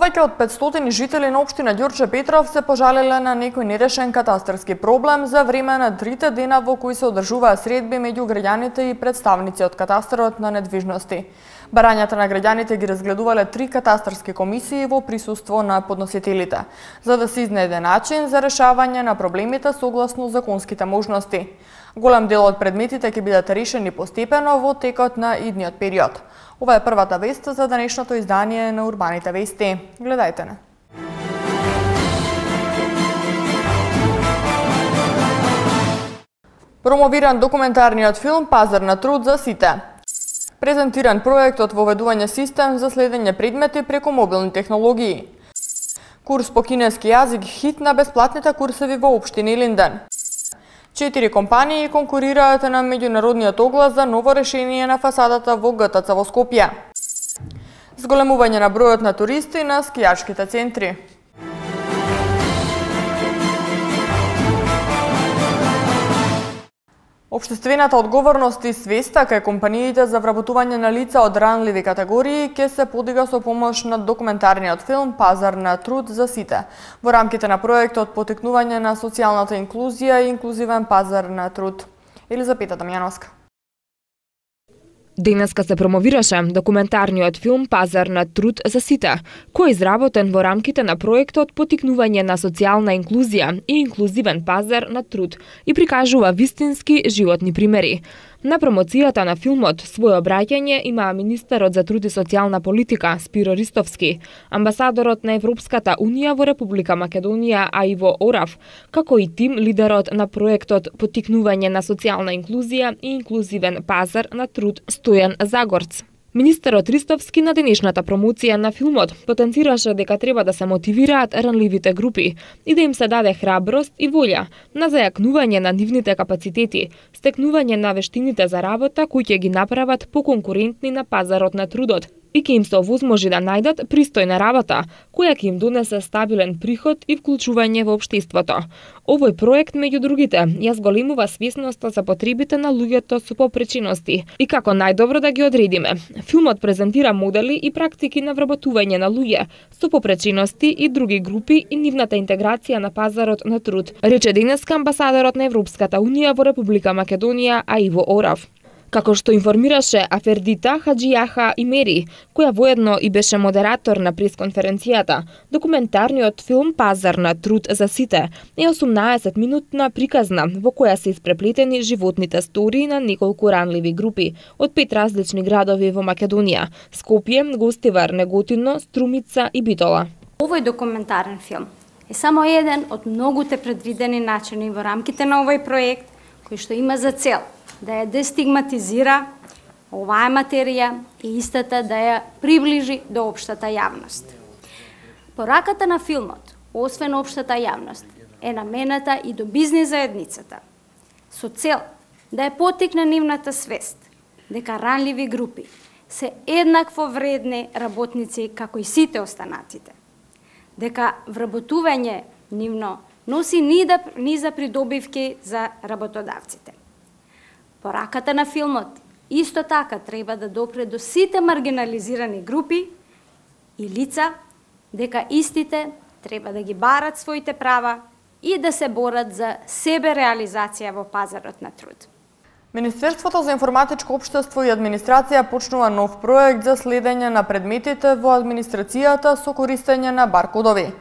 Повеќе од 500 жители на општина Ѓурче Петров се пожалеле на некој нерешен катастарски проблем за време на 3 дена во кои се одржуваа средби меѓу граѓаните и представници од катастарот на недвижности. Барањата на граѓаните ги разгледувале 3 катастарски комисии во присуство на подносителите, за да се изнајде начин за решавање на проблемите согласно законските можности. Голем дел од предметите ќе бидат решени постепено во текот на идниот период. Ова е првата вест за денешното издание на Урбаните вести. Гледајте не. Промовиран документарниот филм Пазар на труд за сите. Презентиран проектот воведување систем за следење предмети преку мобилни технологии. Курс по кинески јазик хит на бесплатните курсеви во општина Илинден. 4 компании конкурираат на меѓународниот оглас за ново решение на фасадата во ГТЦ во Скопје. Зголемување на бројот на туристи на скијачките центри. Општествената одговорност и свеста кај компаниите за вработување на лица од ранливи категории ќе се подига со помош на документарниот филм Пазар на труд за сите, во рамките на проектот Потикнување на социјалната инклузија и инклузивен пазар на труд. Елизапета Дамјановска. Денеска се промовираше документарниот филм Пазар на труд за сите, кој е изработен во рамките на проектот Потикнување на социјална инклузија и инклузивен пазар на труд и прикажува вистински животни примери. На промоцијата на филмот своје обраќање има министерот за труд и социјална политика Спиро Ристовски, амбасадорот на Европската унија во Република Македонија Аиво Орав, како и тим лидерот на проектот Потикнување на социјална инклузија и инклузивен пазар на труд Стојан Загорц. Министерот Ристовски на денешната промоција на филмот потенцираше дека треба да се мотивираат ранливите групи и да им се даде храброст и волја на зајакнување на нивните капацитети, стекнување на вештините за работа кои ќе ги направат поконкурентни на пазарот на трудот и ќе им се овозможи да најдат пристојна работа, која ќе им донесе стабилен приход и вклучување во општеството. Овој проект, меѓу другите, ја зголемува свесноста за потребите на луѓето со попречености и како најдобро да ги одредиме. Филмот презентира модели и практики на вработување на луѓе со попречености и други групи и нивната интеграција на пазарот на труд, рече денеска амбасадорот на Европската унија во Република Македонија Аиво Орав. Како што информираше Афердита Хаджијаха Имери, која воедно и беше модератор на пресконференцијата, документарниот филм Пазар на труд за сите е 18-минутна приказна во која се испреплетени животните стории на неколку ранливи групи од 5 различни градови во Македонија: Скопје, Гостивар, Неготино, Струмица и Битола. Овој документарен филм е само еден од многуте предвидени начини во рамките на овој проект кој што има за цел да ја дестигматизира оваа материја и истата да ја приближи до општата јавност. Пораката на филмот, освен општата јавност, е намената и до бизнис заедницата, со цел да ја поттикне нивната свест дека ранливи групи се еднакво вредни работници како и сите останатите, дека вработување нивно носи низа придобивки за работодавците. Пораката на филмот исто така треба да допре до сите маргинализирани групи и лица, дека истите треба да ги барат своите права и да се борат за себе реализација во пазарот на труд. Министерството за информатичко општество и администрација почнува нов проект за следење на предметите во администрацијата со користење на баркодови.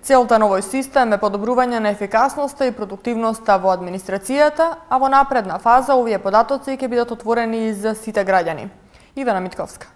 Целта на овој систем е подобрување на ефикасноста и продуктивноста во администрацијата, а во напредна фаза овие податоци ќе бидат отворени и за сите граѓани. Ивана Митковска.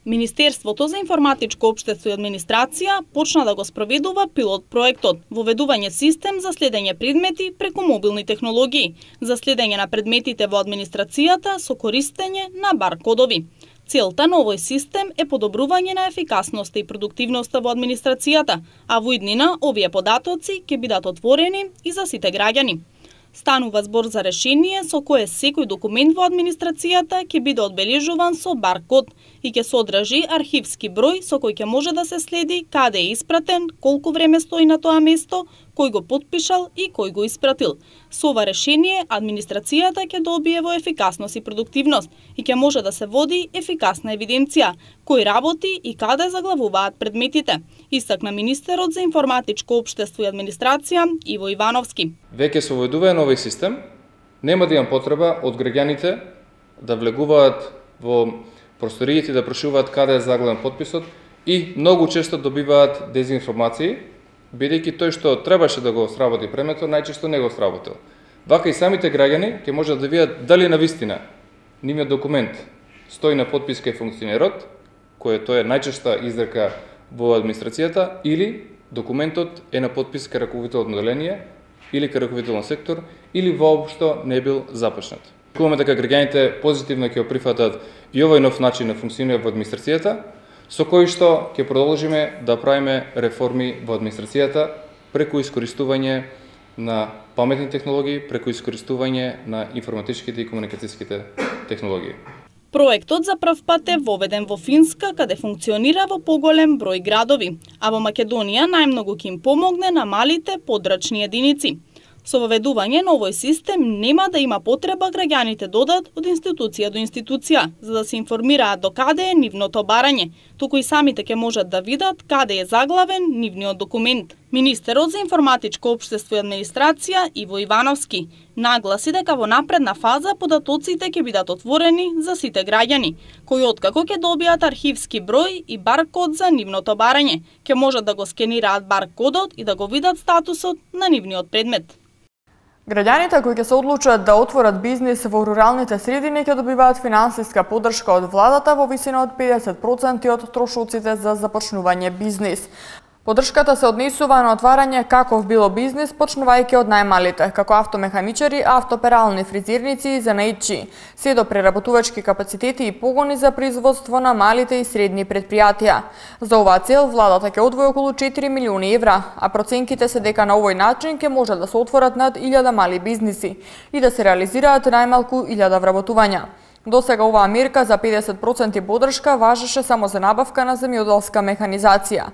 Министерството за информатичко општество и администрација почна да го спроведува пилот проектот воведување систем за следење предмети преку мобилни технологии, за следење на предметите во администрацијата со користење на баркодови. Целта на овој систем е подобрување на ефикасноста и продуктивноста во администрацијата, а во иднина овие податоци ќе бидат отворени и за сите граѓани. Станува збор за решение со кое секој документ во администрацијата ќе биде одбележуван со баркод и ќе содржи архивски број со кој ќе може да се следи каде е испратен, колку време стои на тоа место, кој го потпишал и кој го испратил. Со ова решение администрацијата ќе добие во ефикасност и продуктивност и ќе може да се води ефикасна евиденција кој работи и каде заглавуваат предметите, истакна министерот за информатичко општество и администрација Иво Ивановски. Веќе со воведување на овој систем нема да имам потреба од граѓаните да влегуваат во просториите да прашуваат каде е заглавен потписот и многу често добиваат дезинформации, бидејќи тој што требаше да го сработи предметот најчесто не го сработил. Вака и самите граѓани ќе можат да видат дали навистина нивниот документ стои на потпис кај функционерот, кој тоа е најчеста изрека во администрацијата, или документот е на потпис кај раководител на одделение или кај раководител на сектор, или воопшто не бил започнат. Очекуваме дека граѓаните позитивно ќе прифатат и овој нов начин на функционирање во администрацијата, со кој што ќе продолжиме да правиме реформи во администрацијата преку искористување на паметни технологии, преку искористување на информатичките и комуникацијските технологии. Проектот за прв пат е воведен во Финска, каде функционира во поголем број градови, а во Македонија најмногу ќе им помогне на малите подрачни единици. Со воведување на овој систем нема да има потреба граѓаните додат од институција до институција, за да се информираат до каде е нивното барање, туку и самите ќе можат да видат каде е заглавен нивниот документ. Министерот за информатичко општество и администрација Иво Ивановски нагласи дека во напредна фаза податоците ќе бидат отворени за сите граѓани, кои откако ќе добијат архивски број и баркод за нивното барање, ќе можат да го скенираат баркодот и да го видат статусот на нивниот предмет. Граѓаните кои ќе се одлучат да отворат бизнис во руралните средини ќе добиваат финансиска поддршка од владата во висина од 50% од трошоците за започнување бизнис. Поддршката се однесува на отварање каков било бизнис, почнувајќи од најмалите, како автомеханичари, автоперални фризирници и занаидчи, се до преработувачки капацитети и погони за производство на малите и средни предпријатија. За оваа цел владата ќе одвои околу 4 милиони евра, а проценките се дека на овој начин ќе може да се отворат над 1000 мали бизниси и да се реализираат најмалку 1000 вработувања. До сега оваа мерка за 50% поддршка важеше само за набавка на земјоделска механизација.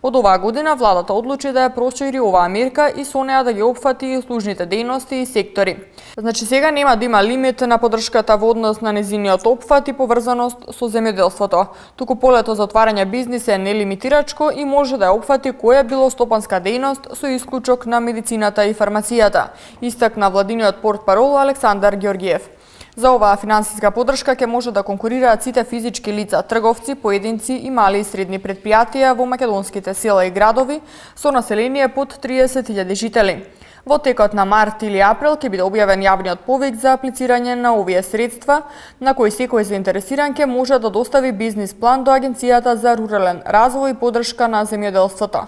Од оваа година владата одлучи да ја прошири оваа мерка и со неа да ги опфати и услужните дејности и сектори. Значи сега нема да има лимит на поддршката во однос на незиниот опфат и поврзаност со земјоделството, туку полето за отварање бизнис е нелимитирачко и може да ја опфати која било стопанска дејност со исклучок на медицината и фармацијата, истакна владиниот портпарол Александар Ѓорѓиев. За оваа финансиска поддршка ќе може да конкурираат сите физички лица, трговци, поединци и мали и средни предпријатија во македонските села и градови со население под 30.000 жители. Во текот на март или април ќе биде објавен јавниот повик за аплицирање на овие средства, на кој секој заинтересиран ќе може да достави бизнис план до Агенцијата за рурален развој и поддршка на земјоделството.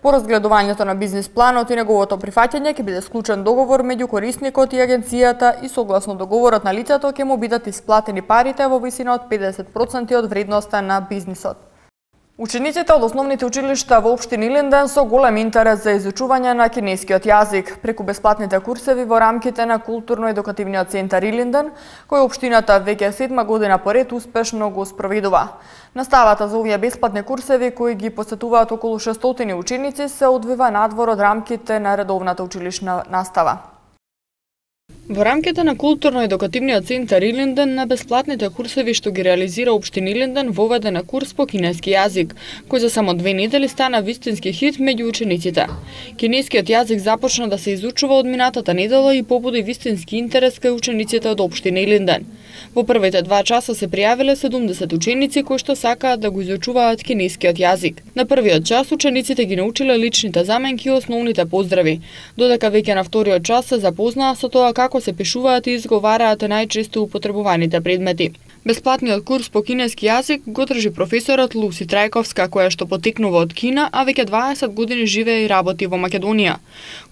По разгледувањето на бизнис планот и неговото прифаќање ќе биде склучен договор меѓу корисникот и агенцијата и согласно договорот на лицето ќе му бидат исплатени парите во висина од 50% од вредноста на бизнисот. Учениците од основните училишта во општина Илинден со голем интерес за изучување на кинескиот јазик преку бесплатните курсеви во рамките на културно-едукативниот центар Илинден, кој општината веќе 7 година поред успешно го спроведува. Наставата за овие бесплатни курсеви, кои ги посетуваат околу 600 ученици, се одвива надвор од рамките на редовната училишна настава. Во рамките на културно-едукативниот центар Илинден на бесплатните курсеви што ги реализира општина Илинден воведе на курс по кинески јазик, кој за само 2 недели стана вистински хит меѓу учениците. Кинескиот јазик започна да се изучува од минатата недела и побуди вистински интерес кај учениците од општина Илинден. Во првите 2 часа се пријавиле 70 ученици кои што сакаат да го изучуваат кинескиот јазик. На првиот час учениците ги научиле личните заменки и основните поздрави, додека веќе на вториот час се запознаа со тоа како се пишуваат и изговараат најчесто употребуваните предмети. Бесплатниот курс по кинески јазик го држи професорот Луси Трајковска, која што потекнува од Кина, а веќе 20 години живее и работи во Македонија.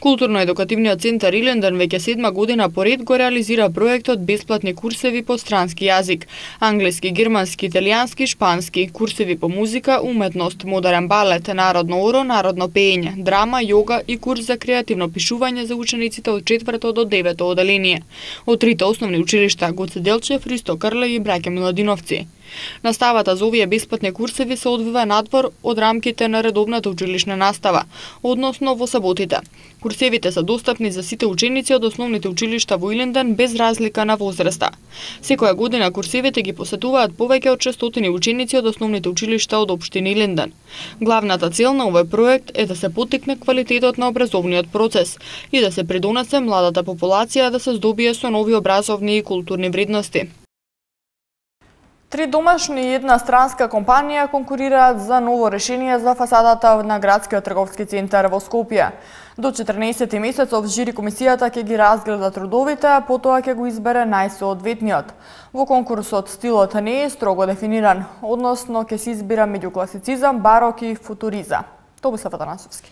Културно-едукативниот центар Илинден веќе 7 година поред го реализира проектот бесплатни курсеви по странски јазик: англиски, германски, италијански, шпански, курсеви по музика, уметност, модерен балет, народно оро, народно пеење, драма, јога и курс за креативно пишување за учениците од 4 до 9 оделение. Од трите основни училишта Гоце Делчев, Ристо Крле и Браќа Миладиновци. Наставата за овие бесплатни курсеви се одвива надвор од рамките на редовната училишна настава, односно во саботите. Курсевите се достапни за сите ученици од основните училишта во Илинден без разлика на возраста. Секоја година курсевите ги посетуваат повеќе од 600 ученици од основните училишта од општина Илинден. Главната цел на овој проект е да се поттикне квалитетот на образовниот процес и да се придонесе младата популација да се здобие со нови образовни и културни вредности. 3 домашни и една странска компанија конкурираат за ново решение за фасадата на градскиот трговски центар во Скопје. До 14 месецов жири комисијата ќе ги разгледа трудовите, а потоа ќе го избере најсоодветниот. Во конкурсот стилот не е строго дефиниран, односно ќе се избира меѓу класицизам, барок и футуризам. Тобислав Атанасовски.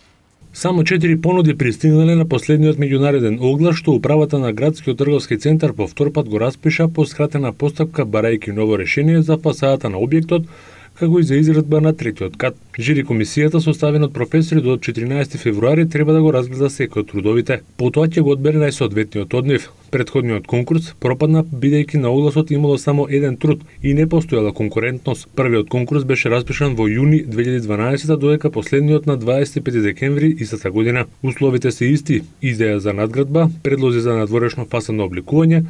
Само 4 понуди пристигнале на последниот меѓународен оглас што управата на градскиот трговски центар по втор пат го распиша по скратена постапка барајќи ново решение за фасадата на објектот, како и за изградба на третиот кат. Жири комисијата составена од професори до 14 февруари треба да го разгледа секој од трудовите. Потоа ќе го одбере најсоодветниот од нив. Претходниот конкурс пропадна бидејќи на огласот имало само еден труд и не постоела конкурентност. Првиот конкурс беше распишан во јуни 2012, додека последниот на 25 декември истата година. Условите се исти: идеја за надградба, предлози за надворешно фасадно обликување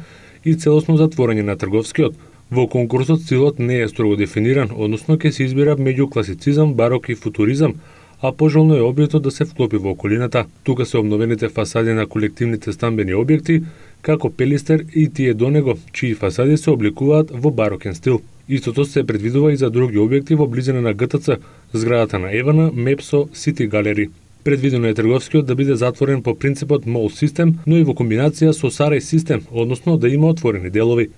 и целосно затворање на трговскиот. Во конкурсот стилот не е строго дефиниран, односно ќе се избира меѓу класицизам, барок и футуризам, а пожелно е објектот да се вклопи во околината. Тука се обновените фасади на колективните стамбени објекти, како Пелистер и тие до него, чии фасади се обликуваат во барокен стил. Истото се предвидува и за други објекти во близина на ГТЦ, зградата на Евана, Мепсо, Сити Галери. Предвидено е трговскиот да биде затворен по принципот мол систем, но и во комбинација со сарај систем, односно да има отворени делови.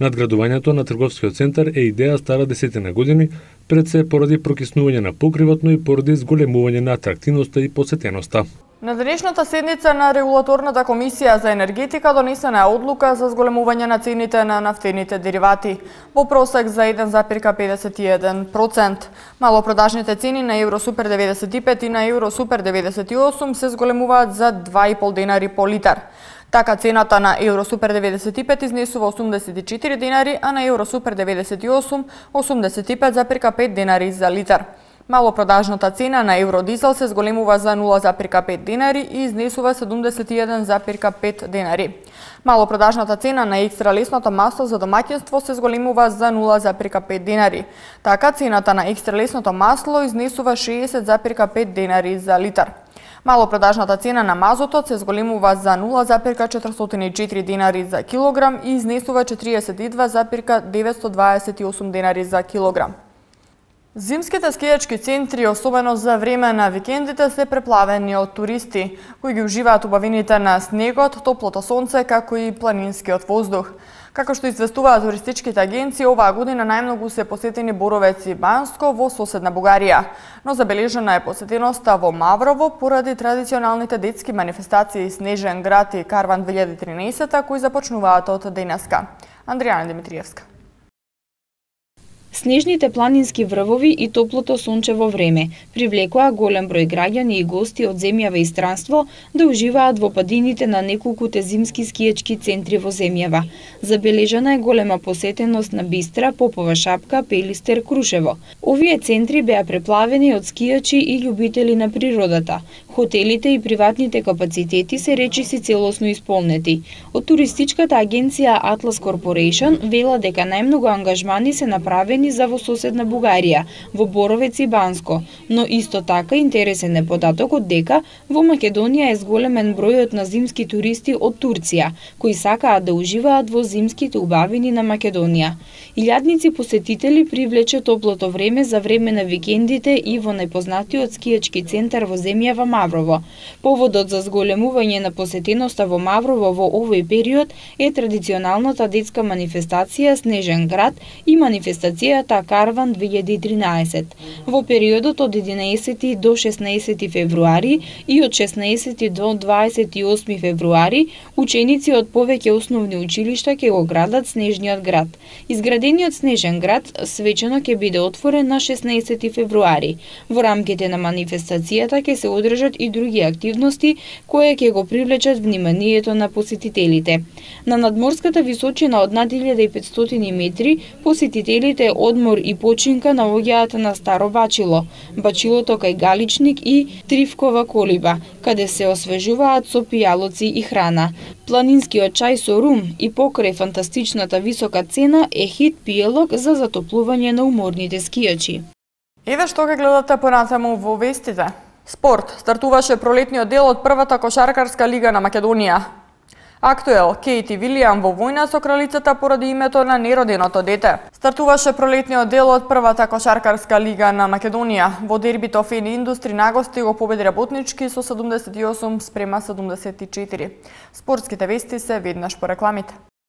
Надградувањето на трговскиот центар е идеја стара 10 години, пред се поради прокиснување на покривот, но и поради зголемување на атрактивноста и посетеноста. На денешната седница на Регулаторната комисија за енергетика донесена е одлука за зголемување на цените на нафтените деривати во просек за 1,51%. Малопродажните цени на Евросупер 95 и на Евросупер 98 се зголемуваат за 2,5 денари по литар. Така цената на Евросупер 95 изнесува 84 денари, а на Евросупер 98 85,5 денари за литар. Малопродажната цена на евродизел се зголемува за 0,5 денари и изнесува 71,5 денари. Малопродажната цена на екстра лесното масло за домаќинство се зголемува за 0,5 денари. Така цената на екстра лесното масло изнесува 60,5 денари за литар. Малопродажната цена на мазотот се зголемува за 0,404 денари за килограм и изнесува 42,928 денари за килограм. Зимските скијачки центри, особено за време на викендите, се преплавени од туристи, кои ги уживаат убавините на снегот, топлото сонце, како и планинскиот воздух. Како што известуваат туристичките агенции, оваа година најмногу се посетени Боровец и Банско во соседна Бугарија, но забележена е посетеноста во Маврово поради традиционалните детски манифестации Снежен град и Карван 2013 кои започнуваат од денеска. Андријана Димитриевска. Снежните планински врвови и топлото сончево време привлекоа голем број граѓани и гости од земјава и странство да уживаат во падините на неколкуте зимски скијачки центри во земјава. Забележана е голема посетеност на Бистра, Попова шапка, Пелистер, Крушево. Овие центри беа преплавени од скијачи и љубители на природата. Хотелите и приватните капацитети се речиси целосно исполнети. Од туристичката агенција Atlas Corporation вела дека најмногу ангажмани се направени за во соседна Бугарија, во Боровец и Банско, но исто така интересен е податокот дека во Македонија е зголемен бројот на зимски туристи од Турција, кои сакаат да уживаат во зимските убавини на Македонија. Илјадници посетители привлече топлото време за време на викендите и во најпознатиот скијачки центар во земјава Маврово. Поводот за зголемување на посетеноста во Маврово во овој период е традиционалната детска манифестација Снежен град и манифестацијата Карван 2013. Во периодот од 11 до 16 февруари и од 16 до 28 февруари ученици од повеќе основни училишта ќе го градат Снежниот град. Изградениот Снежен град свечено ќе биде отворен на 16 февруари. Во рамките на манифестацијата ќе се одржат и други активности кои ќе го привлечат вниманието на посетителите. На надморската височина од над 1500 метри посетителите одмор и починка наоѓаат на Старо Бачило, Бачилото кај Галичник и Тривкова колиба, каде се освежуваат со пијалоци и храна. Планинскиот чај со рум и покрај фантастичната висока цена е хит пиелог за затоплување на уморните скијачи. Еве што ќе гледате понатаму во вестите. Спорт. Стартуваше пролетниот дел од првата кошаркарска лига на Македонија. Актуел. Кейт и Вилијам во војна со кралицата поради името на нероденото дете. Стартуваше пролетниот дел од првата кошаркарска лига на Македонија. Во дербито Фен Индустри на гости го победи работнички со 78 спрема 74. Спортските вести се веднаш по рекламите.